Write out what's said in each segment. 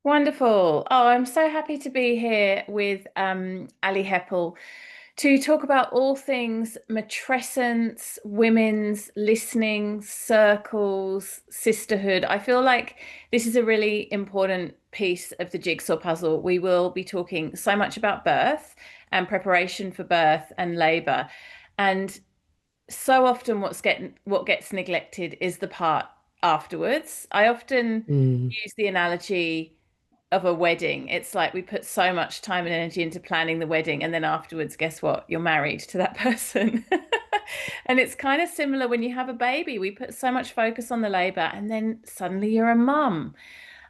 Wonderful. Oh, I'm so happy to be here with Ali Heppell to talk about all things matrescence, women's listening, circles, sisterhood. I feel like this is a really important piece of the jigsaw puzzle. We will be talking so much about birth and preparation for birth and labor. And so often what gets neglected is the part afterwards. I often Mm. use the analogy of a wedding. It's like we put so much time and energy into planning the wedding, and then afterwards, guess what? You're married to that person. And it's kind of similar when you have a baby. We put so much focus on the labor, and then suddenly you're a mum.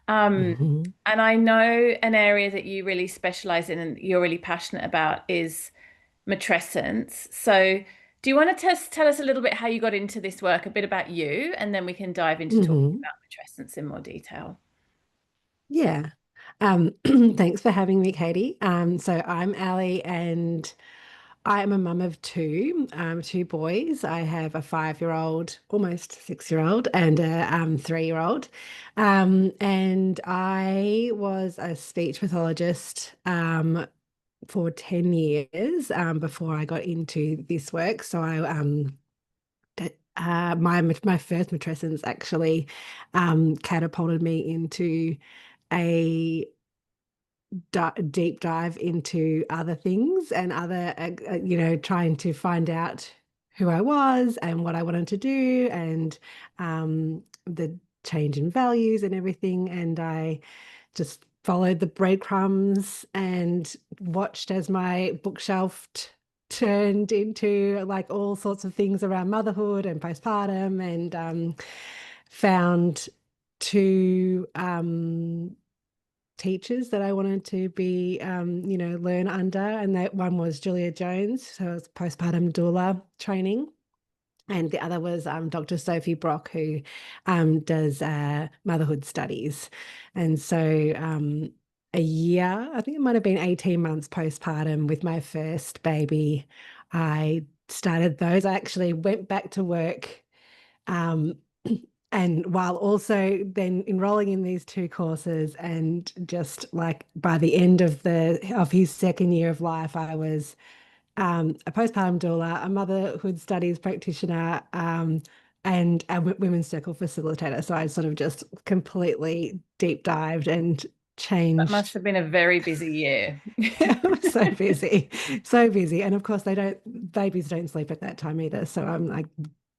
Um, Mhm. and I know an area that you really specialize in and you're really passionate about is matrescence. So, do you want to tell us a little bit how you got into this work, a bit about you, and then we can dive into talking Mhm. about matrescence in more detail? Yeah. Thanks for having me, Katie. So I'm Ali and I am a mum of two boys. I have a 5-year-old, almost 6-year-old, and a 3-year-old. And I was a speech pathologist for 10 years before I got into this work. So my first matrescence actually catapulted me into a deep dive into other things and other, trying to find out who I was and what I wanted to do and the change in values and everything. And I just followed the breadcrumbs and watched as my bookshelf turned into like all sorts of things around motherhood and postpartum and found two teachers that I wanted to be, learn under. And that one was Julia Jones, so it was postpartum doula training. And the other was Dr. Sophie Brock, who does motherhood studies. And so a year, I think it might have been 18 months postpartum with my first baby, I started those. I actually went back to work um, and while also then enrolling in these two courses and just like by the end of his second year of life, I was a postpartum doula, a motherhood studies practitioner, and a women's circle facilitator. So I sort of just completely deep dived and That must changed. have been a very busy year. I was so busy, so busy. And of course, babies don't sleep at that time either. So I'm like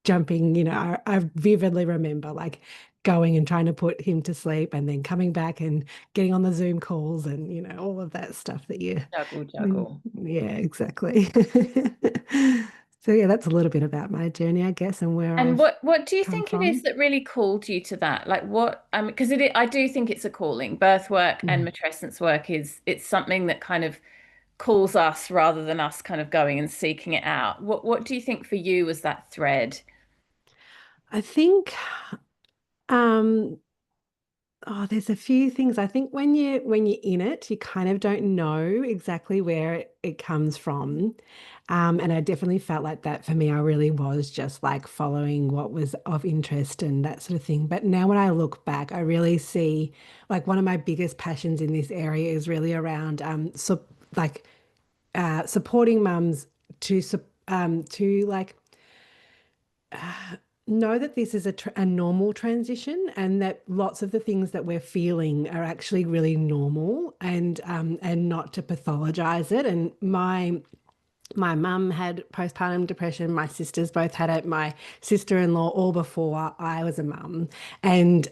jumping, I vividly remember like going and trying to put him to sleep and then coming back and getting on the Zoom calls and, all of that stuff that Juggle, mm, juggle. yeah, exactly. So yeah, that's a little bit about my journey, I guess, and where And I've what do you come think it is from. that really called you to that? Like what, because I do think it's a calling. Birth work and Mm. matrescence work it's something that kind of calls us rather than us kind of going and seeking it out. What do you think for you was that thread? I think um oh, there's a few things. I think when you're in it, you kind of don't know exactly where it comes from. And I definitely felt like that for me. I really was just like following what was of interest and that sort of thing. But now when I look back, I really see like one of my biggest passions in this area is really around like supporting mums to like know that this is a normal transition and that lots of the things that we're feeling are actually really normal and not to pathologize it. And my mum had postpartum depression. My sisters both had it. My sister-in-law all before I was a mum. And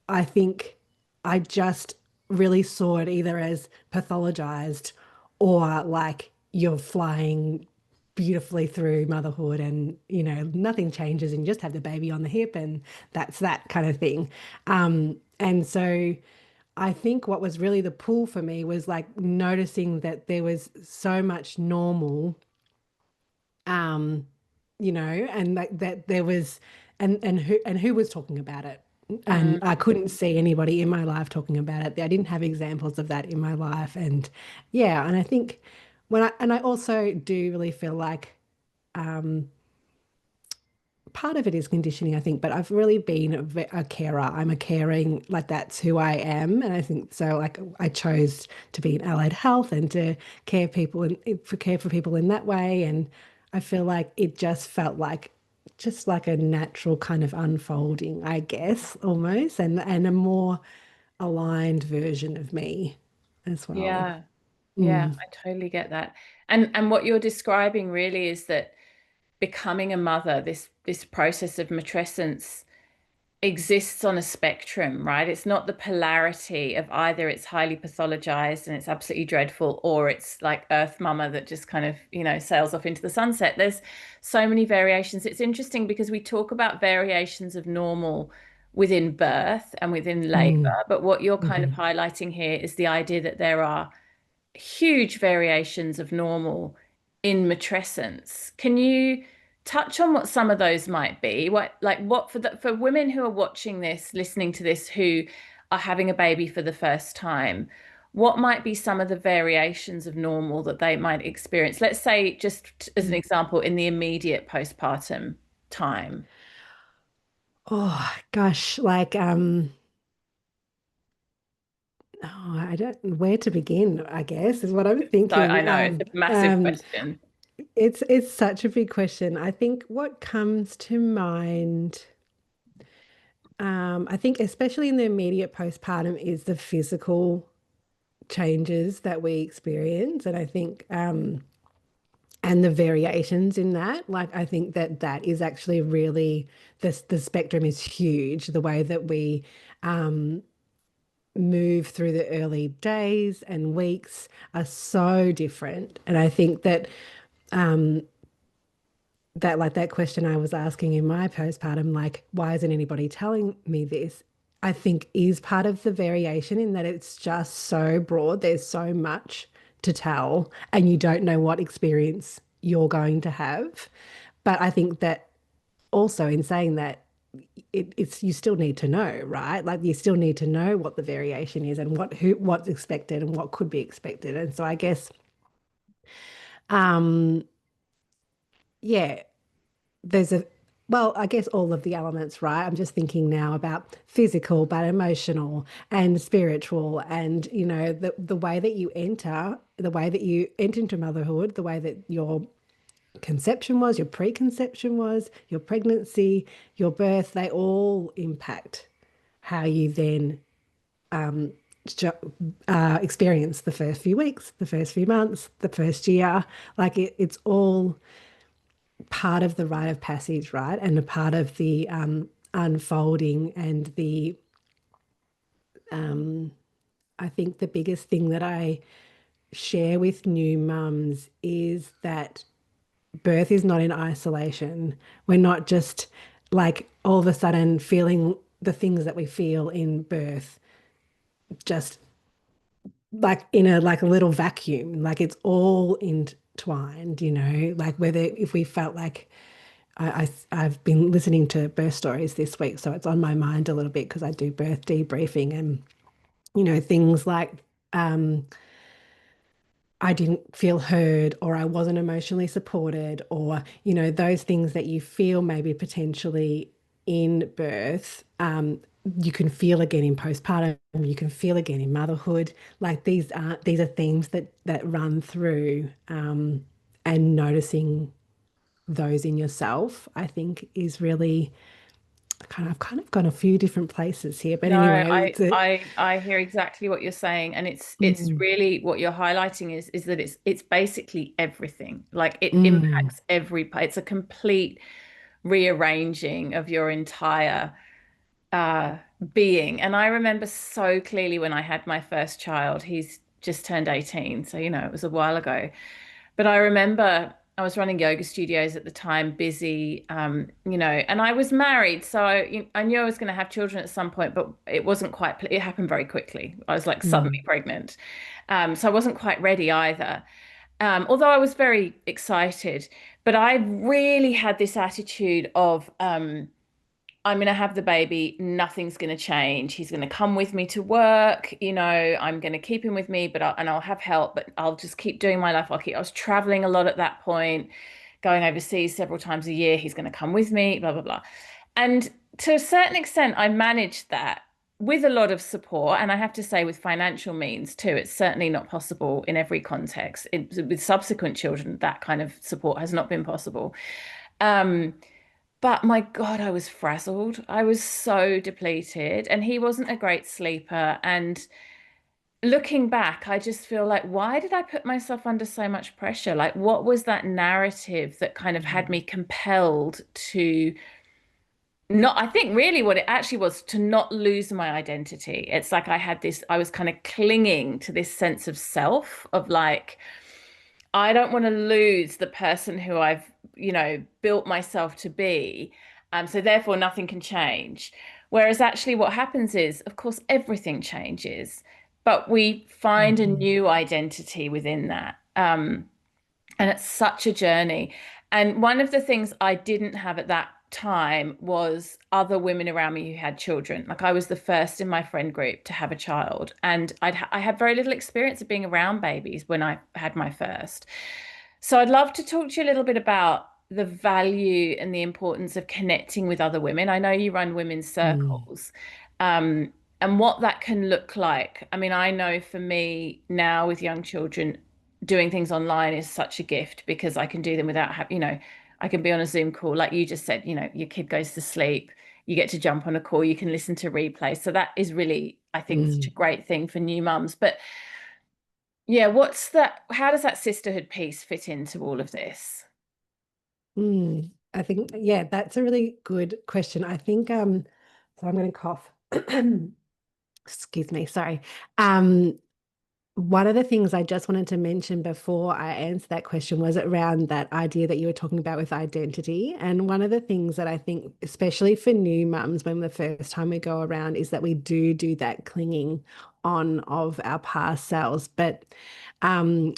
I think I just really saw it either as pathologized or like you're flying beautifully through motherhood and nothing changes and you just have the baby on the hip and that's that kind of thing. And so I think what was really the pull for me was like noticing that there was so much normal, um, and like that there was and who was talking about it. And Mm. I couldn't see anybody in my life talking about it. I didn't have examples of that in my life. And yeah, and I think I also do really feel like part of it is conditioning, I think, but I've really been a carer. I'm a caring, like that's who I am. And I think so, like I chose to be in allied health and to care for people in that way. And I feel like it just felt like just like a natural kind of unfolding, I guess, almost, and a more aligned version of me as well. Yeah. Yeah, Mm, I totally get that. And what you're describing really is that becoming a mother, this process of matrescence exists on a spectrum, right? It's not the polarity of either it's highly pathologized and it's absolutely dreadful, or it's like Earth Mama that just kind of, sails off into the sunset. There's so many variations. It's interesting because we talk about variations of normal within birth and within labor, mm, but what you're kind of mhm. highlighting here is the idea that there are huge variations of normal in matrescence. Can you touch on what some of those might be? What for women who are watching this, listening to this, who are having a baby for the first time, what might be some of the variations of normal that they might experience? Let's say, just as an example, in the immediate postpartum time. Oh gosh, oh, I don't know where to begin, I guess, is what I'm So I thinking. know it's a massive question. It's such a big question. I think what comes to mind, I think especially in the immediate postpartum is the physical changes that we experience. And I think and the variations in that, like I think that that is actually really the spectrum is huge. The way that we um move through the early days and weeks are so different. And I think that um, that like that question I was asking in my postpartum, like, why isn't anybody telling me this? I think is part of the variation in that it's just so broad. There's so much to tell, and you don't know what experience you're going to have. But I think that also in saying that, it's you still need to know, right? Like you still need to know what the variation is and what's expected and what could be expected. And so I guess, um, yeah, there's a well, I guess all of the elements, right? I'm just thinking now about physical, but emotional and spiritual, and the way that you enter, the way that you enter into motherhood, the way that your conception was, your preconception was, your pregnancy, your birth, they all impact how you then experience the first few weeks, the first few months, the first year. Like it's all part of the rite of passage, right? And a part of the unfolding and I think the biggest thing that I share with new mums is that birth is not in isolation. We're not just like all of a sudden feeling the things that we feel in birth just like in a little vacuum. Like it's all entwined, like whether if we felt like I've been listening to birth stories this week, so it's on my mind a little bit because I do birth debriefing and things like um I didn't feel heard or I wasn't emotionally supported or, those things that you feel maybe potentially in birth, you can feel again in postpartum, you can feel again in motherhood. Like these are themes that run through, and noticing those in yourself, I think is really I've kind of gone a few different places here, but No, anyway, I it's a I I hear exactly what you're saying, and it's mm, really what you're highlighting is that it's basically everything. Like it mm, impacts every part. It's a complete rearranging of your entire uh being. And I remember so clearly when I had my first child. He's just turned 18, so it was a while ago. But I remember I was running yoga studios at the time, busy, and I was married, so I knew I was going to have children at some point, but it wasn't quite, it happened very quickly. I was like suddenly mm, pregnant. So I wasn't quite ready either. Although I was very excited, but I really had this attitude of, I'm going to have the baby. Nothing's going to change. He's going to come with me to work. I'm going to keep him with me, but I'll have help, but I'll just keep doing my life. I was traveling a lot at that point, going overseas several times a year. He's going to come with me, blah, blah, blah. And to a certain extent, I managed that with a lot of support. And I have to say, with financial means too, it's certainly not possible in every context. With subsequent children, that kind of support has not been possible. Um, but my God, I was frazzled. I was so depleted, and he wasn't a great sleeper. And looking back, I just feel like, why did I put myself under so much pressure? Like, what was that narrative that kind of had me compelled to not, I think really what it actually was to not lose my identity. It's like I had this, I was kind of clinging to this sense of self, of like, I don't want to lose the person who I've, built myself to be. So therefore, nothing can change. Whereas actually, what happens is, of course, everything changes, but we find a Mhm. new identity within that. And it's such a journey. And one of the things I didn't have at that time was other women around me who had children. Like I was the first in my friend group to have a child, and I had very little experience of being around babies when I had my first. So I'd love to talk to you a little bit about the value and the importance of connecting with other women. I know you run women's Mm. circles, um, and what that can look like. I mean, I know for me now with young children, doing things online is such a gift because I can do them without having, I can be on a Zoom call, like you just said, your kid goes to sleep, you get to jump on a call, you can listen to replays. So that is really, I think, such a Mm. great thing for new mums. But yeah, how does that sisterhood piece fit into all of this? Mm. I think, yeah, that's a really good question. I think, so I'm going to cough. Excuse me, sorry. Um, One of the things I just wanted to mention before I answer that question was around that idea that you were talking about with identity. And one of the things that I think, especially for new mums, when the first time we go around, is that we do that clinging on of our past selves. But um,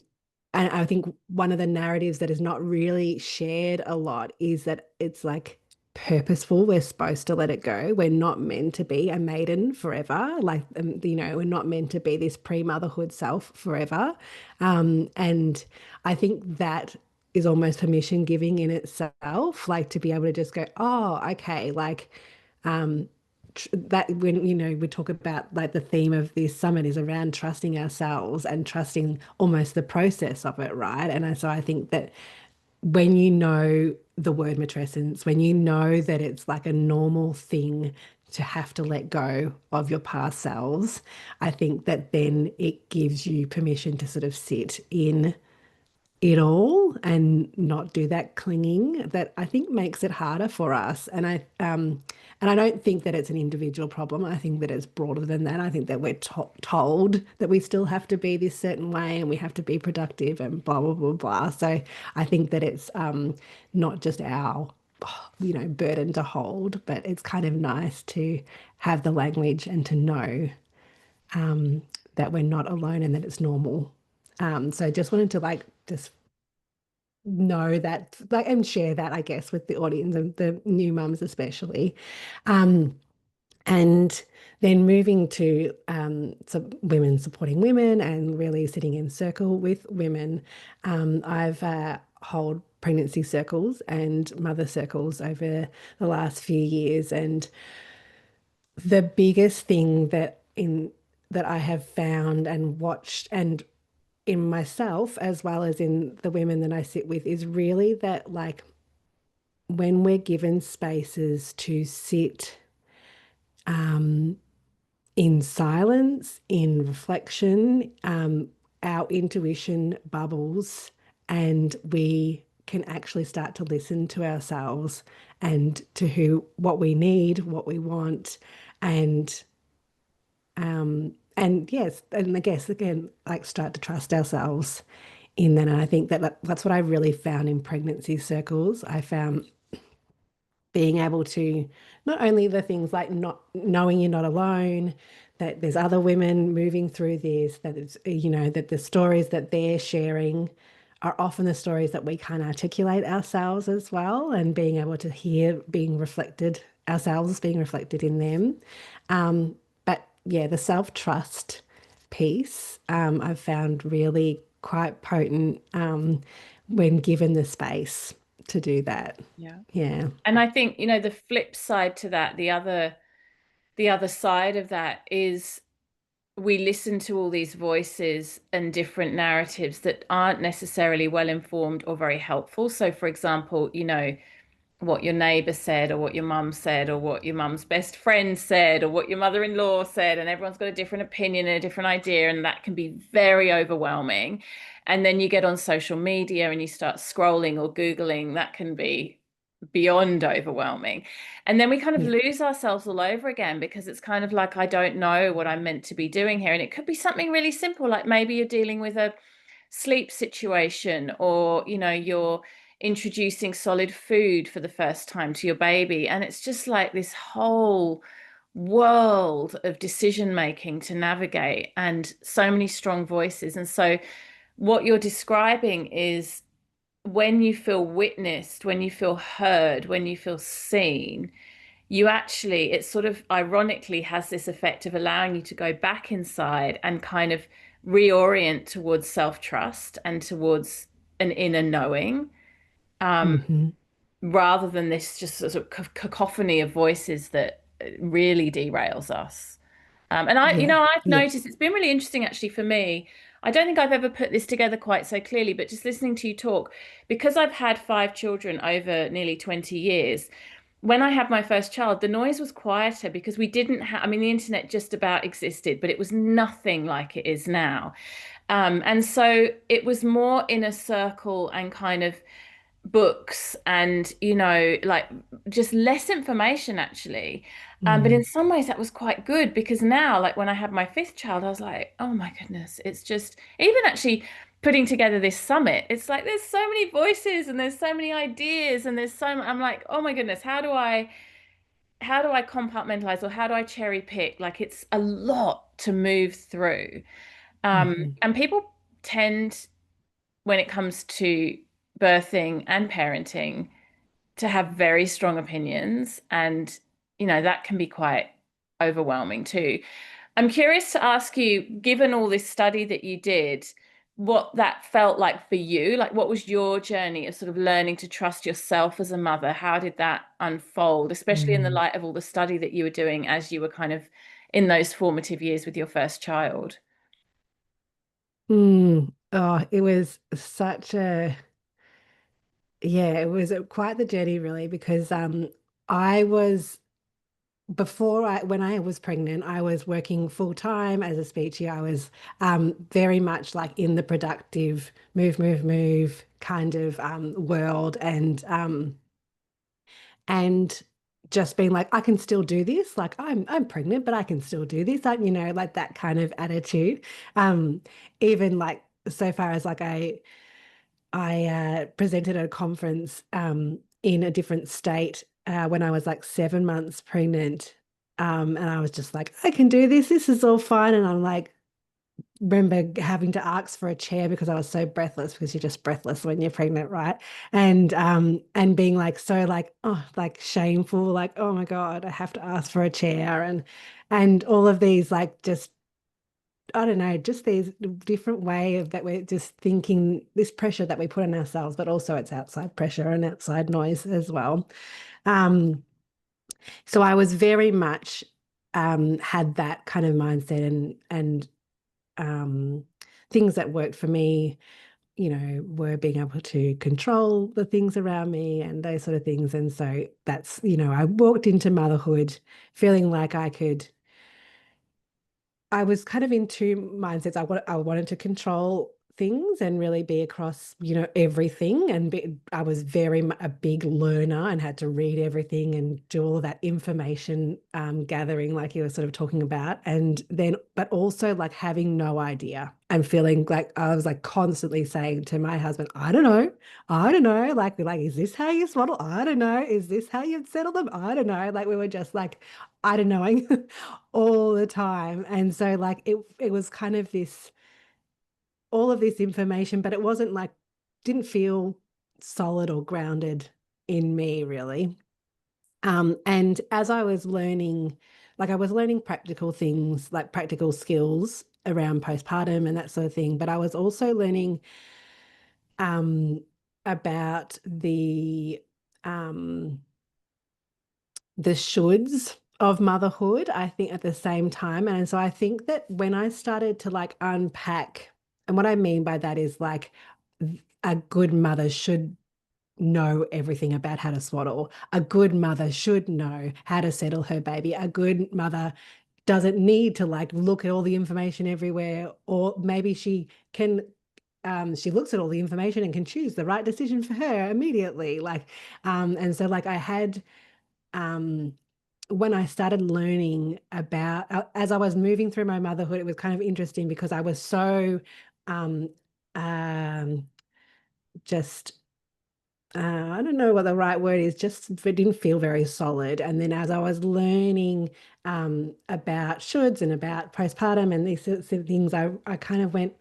and I think one of the narratives that is not really shared a lot is that it's like purposeful. We're supposed to let it go. We're not meant to be a maiden forever. Like, we're not meant to be this pre-motherhood self forever. And I think that is almost permission giving in itself, like to be able to just go, oh, okay, like, um, that when we talk about like the theme of this summit is around trusting ourselves and trusting almost the process of it, right? So I think that when you know the word matrescence, when you know that it's like a normal thing to have to let go of your past selves, I think that then it gives you permission to sort of sit in it all and not do that clinging that I think makes it harder for us. And I don't think that it's an individual problem. I think that it's broader than that. I think that we're told that we still have to be this certain way and we have to be productive and blah blah blah blah. So I think that it's not just our burden to hold, but it's kind of nice to have the language and to know um, that we're not alone and that it's normal. So just wanted to like just know that like and share that I guess with the audience and the new mums especially. Um, and then moving to women supporting women and really sitting in circle with women. I've hold pregnancy circles and mother circles over the last few years, and the biggest thing that I have found and watched and in myself as well as in the women that I sit with is really that like when we're given spaces to sit um, in silence, in reflection, our intuition bubbles and we can actually start to listen to ourselves and to what we need, what we want, and and yes, and I guess again, like start to trust ourselves in that. And I think that that's what I really found in pregnancy circles. I found being able to not only the things like not knowing you're not alone, that there's other women moving through this, that it's, that the stories that they're sharing are often the stories that we can't articulate ourselves as well, and being able to hear being reflected, ourselves being reflected in them. But yeah, the self-trust piece I've found really quite potent when given the space to do that. Yeah. Yeah. And I think, the flip side to that, the other side of that is we listen to all these voices and different narratives that aren't necessarily well informed or very helpful. So, for example, what your neighbor said, or what your mum said, or what your mum's best friend said, or what your mother-in-law said, and everyone's got a different opinion and a different idea, and that can be very overwhelming. And then you get on social media and you start scrolling or Googling, that can be beyond overwhelming. And then we kind of Yeah. lose ourselves all over again, because it's kind of like, I don't know what I'm meant to be doing here. And it could be something really simple, like maybe you're dealing with a sleep situation, or you're introducing solid food for the first time to your baby, and it's just like this whole world of decision making to navigate, and so many strong voices. And so what you're describing is, when you feel witnessed, when you feel heard, when you feel seen, you actually, it sort of ironically has this effect of allowing you to go back inside and kind of reorient towards self-trust and towards an inner knowing, Hmm. rather than this just sort of cacophony of voices that really derails us. And Yeah. I've Yeah. noticed it's been really interesting actually for me. I don't think I've ever put this together quite so clearly, but just listening to you talk, because I've had 5 children over nearly 20 years. When I had my first child, the noise was quieter because we didn't have, I mean, the internet just about existed, but it was nothing like it is now. And so it was more inner circle and kind of books, and like just less information actually. But in Mm. some ways that was quite good, because now, like when I had my fifth child, I was like, oh my goodness, it's just, even actually putting together this summit, it's like there's so many voices and there's so many ideas and there's so I'm like, oh my goodness, how do I compartmentalize, or how do I cherry pick? Like, it's a lot to move through. Hmm. And people tend, when it comes to birthing and parenting, to have very strong opinions, and that can be quite overwhelming too. I'm curious to ask you, given all this study that you did, what that felt like for you. Like, what was your journey of sort of learning to trust yourself as a mother? How did that unfold, especially in the Mm. light of all the study that you were doing as you were kind of in those formative years with your first child? Mm. Oh, it was such a, yeah, it was quite the journey really because I was when I was pregnant, I was working full time as a speechy. I was very much like in the productive move, move, move kind of world, and just being like, I can still do this. Like I'm pregnant, but I can still do this. Like, like that kind of attitude. Um, Even like so far as like I presented at a conference in a different state when I was like 7 months pregnant. And I was just like, I can do this. This is all fine. And I'm like, remember having to ask for a chair because I was so breathless, because you're just breathless when you're pregnant, right? And being like so like, oh, like shameful, like, oh my God, I have to ask for a chair, and all of these like just, I don't know, just these different way of that we're just thinking, this pressure that we put on ourselves, but also it's outside pressure and outside noise as well. Um, so I was very much had that kind of mindset, and um, things that worked for me, were being able to control the things around me and those sort of things. And so that's, I walked into motherhood feeling like I was kind of in two mindsets. I wanted to control things and really be across, everything. I was a big learner and had to read everything and do all of that information gathering, like you were sort of talking about. And then, but also like having no idea and feeling like I was like constantly saying to my husband, I don't know, like, is this how you swaddle? I don't know. Is this how you settle them? I don't know. Like we were just like, I don't knowing all the time. And so like it was kind of this, all of this information, but it wasn't like, didn't feel solid or grounded in me really. And as I was learning, like I was learning practical things, like practical skills around postpartum and that sort of thing, but I was also learning um about um the shoulds of motherhood, I think, at the same time. And so I think that when I started to like unpack, and what I mean by that is like a good mother should know everything about how to swaddle. A good mother should know how to settle her baby. A good mother doesn't need to like look at all the information everywhere, or maybe she looks at all the information and can choose the right decision for her immediately. And so like I had um when I started learning about, as I was moving through my motherhood, it was kind of interesting because I was so um, um, just, I don't know what the right word is, just it didn't feel very solid. And then as I was learning about shoulds and about postpartum and these sorts of things, I kind of went,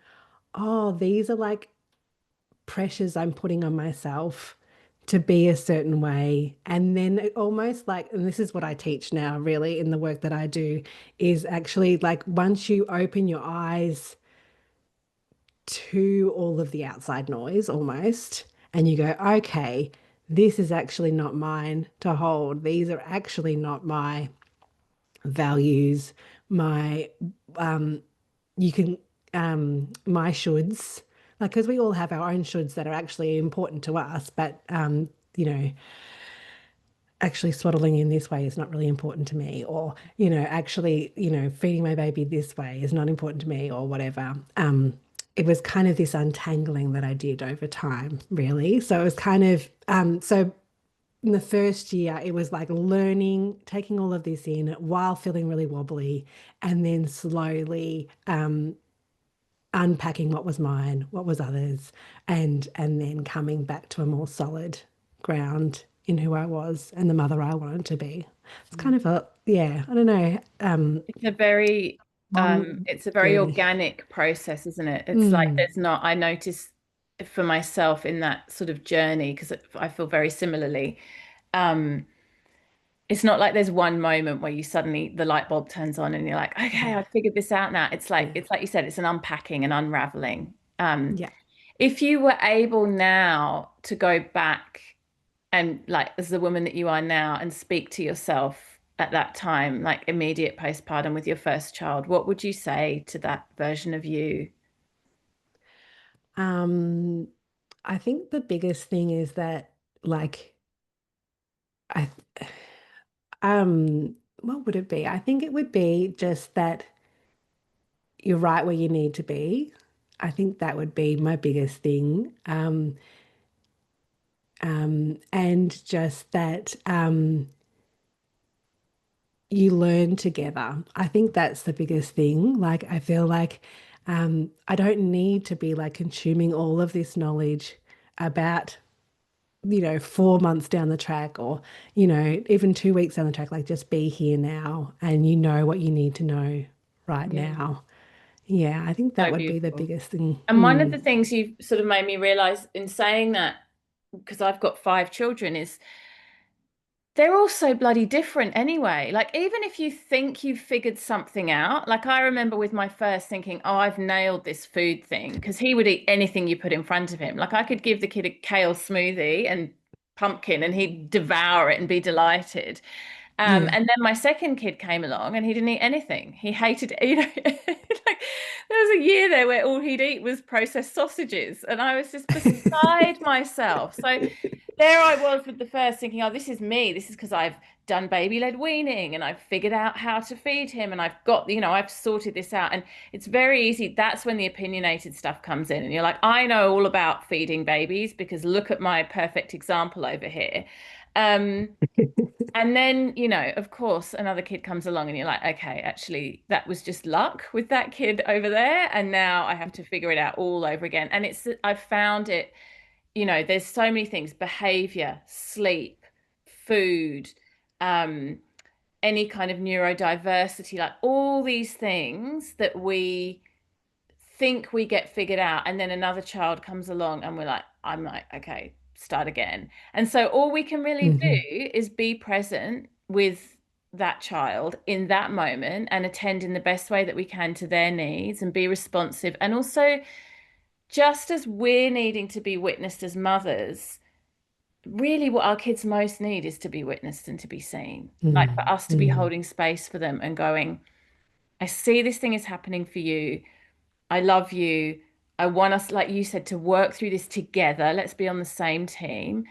oh, these are like pressures I'm putting on myself to be a certain way. And then it almost like, and this is what I teach now, really, in the work that I do, is actually like once you open your eyes to all of the outside noise almost, and you go, okay, this is actually not mine to hold. These are actually not my values, my you can my shoulds, like because we all have our own shoulds that are actually important to us, but you know, actually swaddling in this way is not really important to me, or actually, feeding my baby this way is not important to me, or whatever. It was kind of this untangling that I did over time, really. So it was kind of so in the first year, it was like learning, taking all of this in while feeling really wobbly, and then slowly unpacking what was mine, what was others, and then coming back to a more solid ground in who I was and the mother I wanted to be. It's kind of a, yeah, I don't know, It's a very long it's a very journey. organic process, isn't it? It's like Mm, there's not, I notice for myself in that sort of journey, because I feel very similarly. Um, it's not like there's one moment where you suddenly the light bulb turns on and you're like, okay, yeah, I've figured this out now. yeah, It's like you said, it's an unpacking and unraveling. yeah. If you were able now to go back and like as the woman that you are now and speak to yourself at that time, like immediate postpartum with your first child, what would you say to that version of you? Um, I think the biggest thing is that, like, I, what would it be? I think it would be just that you're right where you need to be. I think that would be my biggest thing. And just that you learn together. I think that's the biggest thing. Like, I feel like I don't need to be like consuming all of this knowledge about, 4 months down the track, or, even 2 weeks down the track. Like, just be here now and you know what you need to know right Yeah. now. Yeah, I think that So would be the beautiful. biggest thing. And one of Mm. the things you've sort of made me realize in saying that, because I've got five children, is they're all so bloody different anyway. Like, even if you think you've figured something out, like I remember with my first thinking, oh, I've nailed this food thing, because he would eat anything you put in front of him. Like, I could give the kid a kale smoothie and pumpkin and he'd devour it and be delighted. Yeah. And then my second kid came along and he didn't eat anything. He hated, like there was a year there where all he'd eat was processed sausages. And I was just beside myself. So there I was with the first thinking, oh, this is me. This is because I've done baby-led weaning and I've figured out how to feed him and I've got, I've sorted this out. And it's very easy. That's when the opinionated stuff comes in. And you're like, I know all about feeding babies because look at my perfect example over here. Um, and then, of course, another kid comes along and you're like, okay, actually, that was just luck with that kid over there. And now I have to figure it out all over again. And I've found it, there's so many things, behavior, sleep, food, um, any kind of neurodiversity, like all these things that we think we get figured out. And then another child comes along and I'm like, okay, start again. And so all we can really Hmm. do is be present with that child in that moment and attend in the best way that we can to their needs and be responsive and also just as we're needing to be witnessed as mothers, really what our kids most need is to be witnessed and to be seen. Like for Mm, us to be mm. holding space for them and going, I see this thing is happening for you. I love you. I want us, like you said, to work through this together. Let's be on the same team.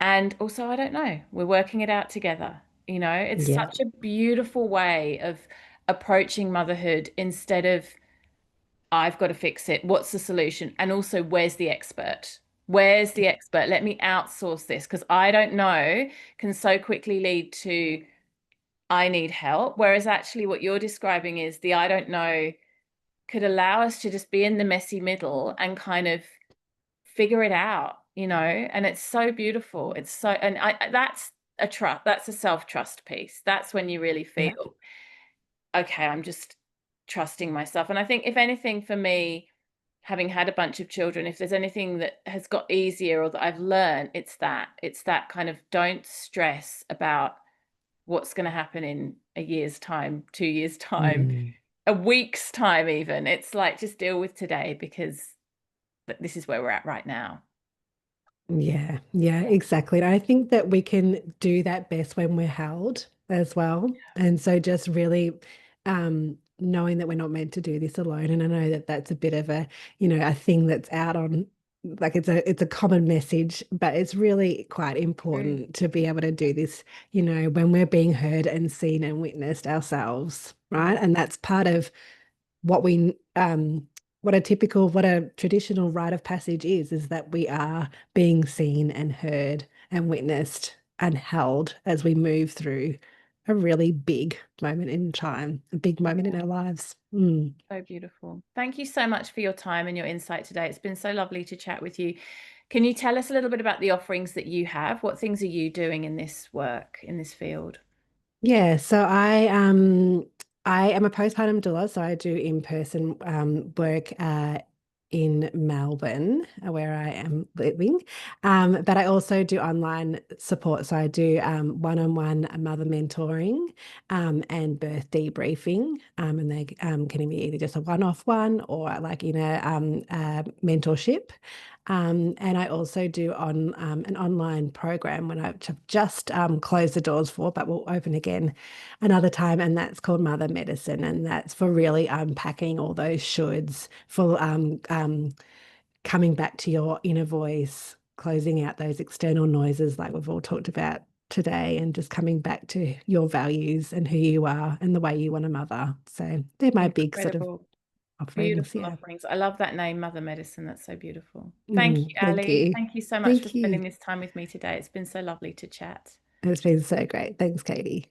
And also, I don't know, we're working it out together. It's Yeah, such a beautiful way of approaching motherhood instead of, I've got to fix it. What's the solution? And also, where's the expert? Where's the expert? Let me outsource this because I don't know can so quickly lead to I need help. Whereas actually, what you're describing is the I don't know could allow us to just be in the messy middle and kind of figure it out, and it's so beautiful. It's so, and that's a trust, that's a self-trust piece. That's when you really yeah. feel, okay, I'm just trusting myself. And I think if anything for me, having had a bunch of children, if there's anything that has got easier or that I've learned, it's that kind of don't stress about what's going to happen in a year's time, 2 years time, Mm. a week's time even. It's like just deal with today because this is where we're at right now. Yeah, yeah, exactly. And I think that we can do that best when we're held as well. And so just really knowing that we're not meant to do this alone. And I know that that's a bit of a, a thing that's out on, like it's a common message, but it's really quite True. important to be able to do this, when we're being heard and seen and witnessed ourselves, Yeah, right? And that's part of what we what a traditional rite of passage is that we are being seen and heard and witnessed and held as we move through a really big moment in time, a big moment in yeah. our lives. Mm. So beautiful. Thank you so much for your time and your insight today. It's been so lovely to chat with you. Can you tell us a little bit about the offerings that you have? What things are you doing in this work, in this field? Yeah, so I am a postpartum doula, so I do in-person work in Melbourne, where I am living. But I also do online support. So I do one-on-one mother mentoring and birth debriefing. And they can be either just a one-off one or like in a mentorship. And I also do on an online program when I've just closed the doors for, but we'll open again another time. And that's called Mother Medicine. And that's for really unpacking all those shoulds, for coming back to your inner voice, closing out those external noises like we've all talked about today, and just coming back to your values and who you are and the way you want to mother. So they're my big sort of Incredible. offerings. Beautiful Yeah. offerings. I love that name, Mother Medicine. That's so beautiful. Thank you, Thank Ali. you. Thank you so much for Thank you. spending this time with me today. It's been so lovely to chat. It's been so great. Thanks, Katie.